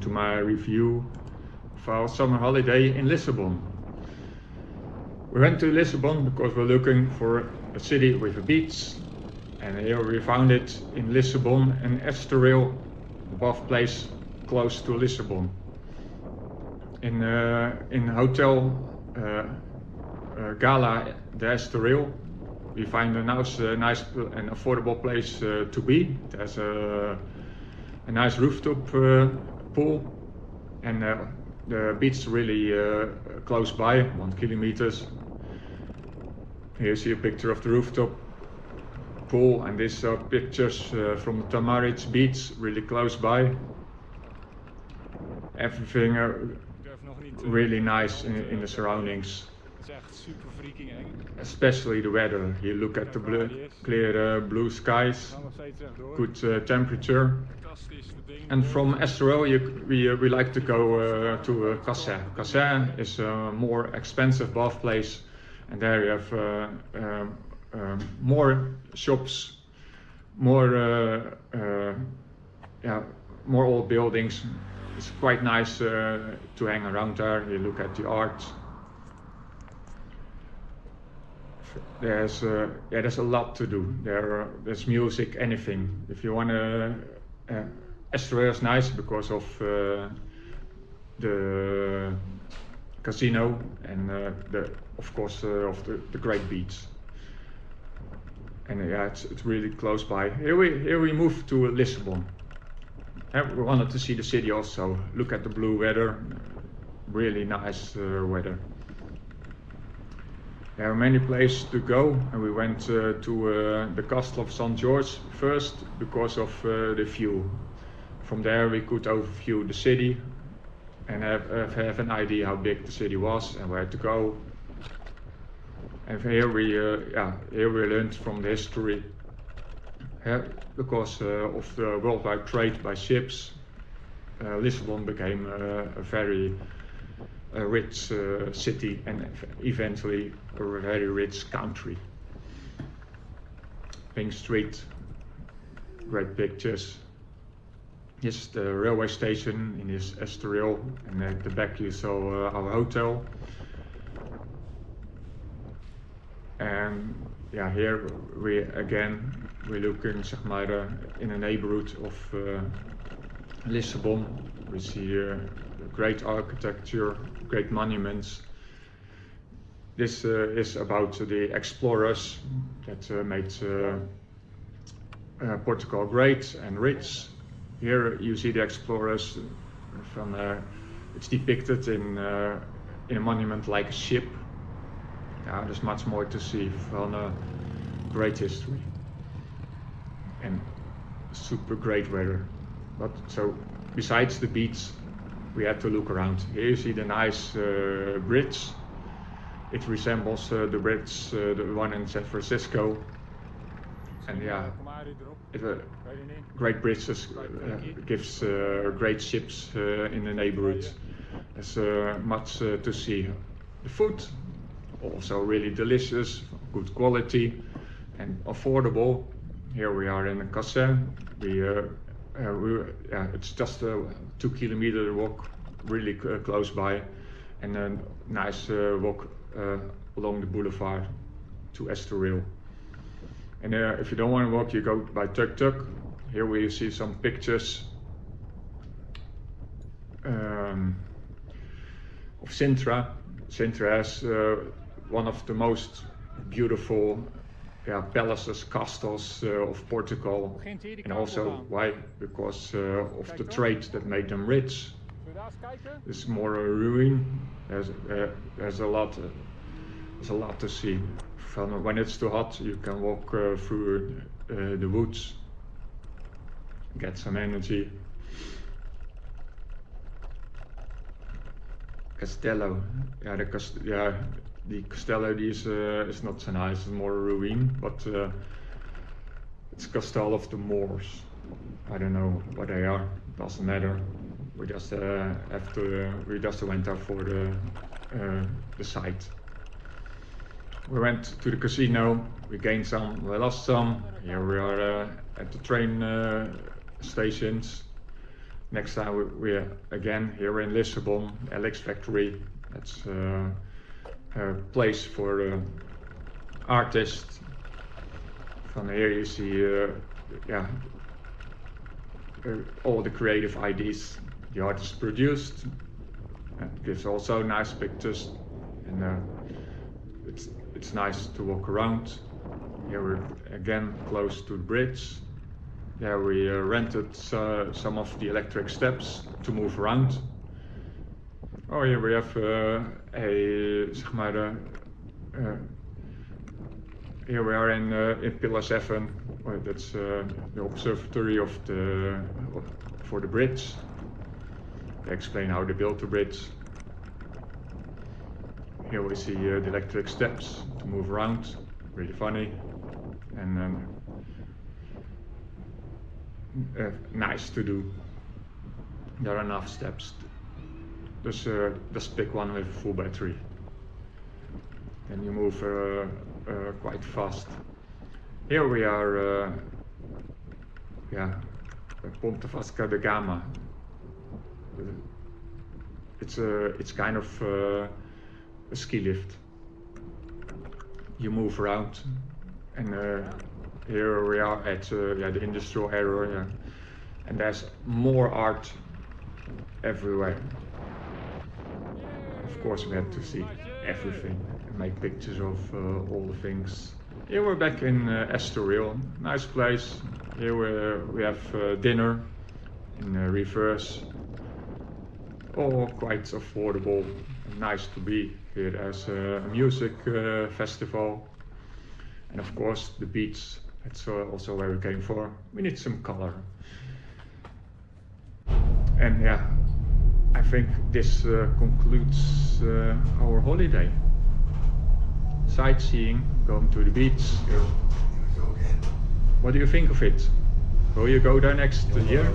welcome to my review for our summer holiday in Lisbon. We went to Lisbon because we're looking for a city with a beach, and here we found it in Lisbon and Estoril, both place close to Lisbon. In Hotel Vila Galé Estoril we find a nice and affordable place to be. There's a nice rooftop pool, and the beach is really close by, 1 kilometer. Here you see a picture of the rooftop pool, and these are pictures from the Tsunami beach, really close by. Everything really nice in the surroundings. Especially the weather. You look at the clear blue skies, good temperature. And from Estoril we like to go to Cascais. Cascais is a more expensive bath place, and there you have more shops, more old buildings. It's quite nice to hang around there. You look at the art. There's a lot to do. There's music, anything. If you want to, Estoril is nice because of the casino and of course of the great beach. And it's really close by. Here we move to Lisbon. We wanted to see the city also. Look at the blue weather, really nice weather. There are many places to go, and we went to the Castle of St. George first because of the view. From there we could overview the city and have an idea how big the city was and where to go. And here we learned from the history. Because of the worldwide trade by ships, Lisbon became a very rich city and eventually a very rich country. Pink Street, great pictures. This is the railway station in this Estoril, and at the back you saw our hotel. And here we're looking zeg maar, in a neighborhood of Lisbon. We see great architecture, great monuments. This is about the explorers that made Portugal great and rich. Here you see the explorers from. It's depicted in a monument like a ship. There's much more to see from great history and super great weather. But so besides the beach, we had to look around. Here you see the nice bridge. It resembles the bridge, the one in San Francisco. And great bridges gives great ships in the neighborhood. There's much to see. The food also really delicious, good quality and affordable. Here we are in Cascais. It's just a 2 kilometer walk, really close by, and a nice walk along the boulevard to Estoril. And if you don't want to walk, you go by tuk-tuk. Here we see some pictures of Sintra. Sintra has one of the most beautiful palaces, castles of Portugal, and also why? Because of the trade that made them rich. It's more a ruin. There's a lot to see. When it's too hot, you can walk through the woods, get some energy. Castello, the Castello is not so nice. It's more a ruin, but it's Castle of the Moors. I don't know what they are. Doesn't matter. We just We just went out for the site. We went to the casino. We gained some. We lost some. Here we are at the train stations. Next time we're again here in Lisbon, LX Factory. That's a place for artists. From here you see all the creative ideas the artist produced. It gives also nice pictures, and it's nice to walk around. Here we're again close to the bridge. There we rented some of the electric steps to move around. Oh, here we have here we are in Pillar 7. That's the observatory for the bridge. They explain how they built the bridge. Here we see the electric steps to move around. Really funny, and nice to do. There are enough steps. Just pick one with a full battery. Then you move quite fast. Here we are, Ponte Vasca da Gama. It's kind of a ski lift. You move around, and here we are at the industrial area, and there's more art everywhere. Of course, we had to see everything and make pictures of all the things. Here we're back in Estoril, nice place. Here we have dinner in reverse. All quite affordable and nice to be here. There's a music festival, and of course the beach. That's also where we came for. We need some color. And yeah, I think this concludes our holiday. Sightseeing, going to the beach. What do you think of it? Will you go there next year?